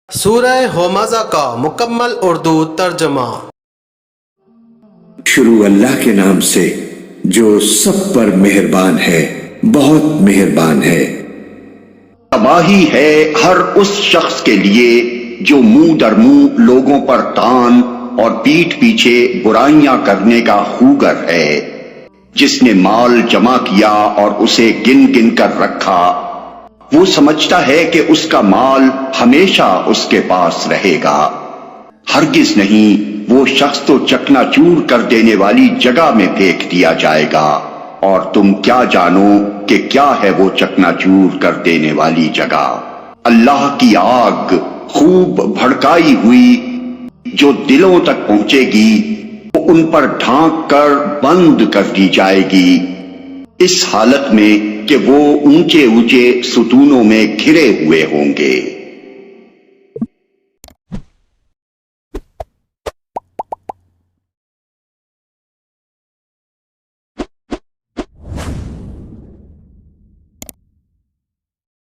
سورہ ہمزہ کا مکمل اردو ترجمہ۔ شروع اللہ کے نام سے جو سب پر مہربان ہے، بہت مہربان ہے۔ تباہی ہے ہر اس شخص کے لیے جو منہ در منہ لوگوں پر تان اور پیٹھ پیچھے برائیاں کرنے کا خوگر ہے، جس نے مال جمع کیا اور اسے گن گن کر رکھا، وہ سمجھتا ہے کہ اس کا مال ہمیشہ اس کے پاس رہے گا۔ ہرگز نہیں، وہ شخص تو چکنا چور کر دینے والی جگہ میں پھینک دیا جائے گا، اور تم کیا جانو کہ کیا ہے وہ چکنا چور کر دینے والی جگہ۔ اللہ کی آگ خوب بھڑکائی ہوئی جو دلوں تک پہنچے گی، وہ ان پر ڈھانک کر بند کر دی جائے گی، اس حالت میں کہ وہ اونچے اونچے ستونوں میں گھرے ہوئے ہوں گے۔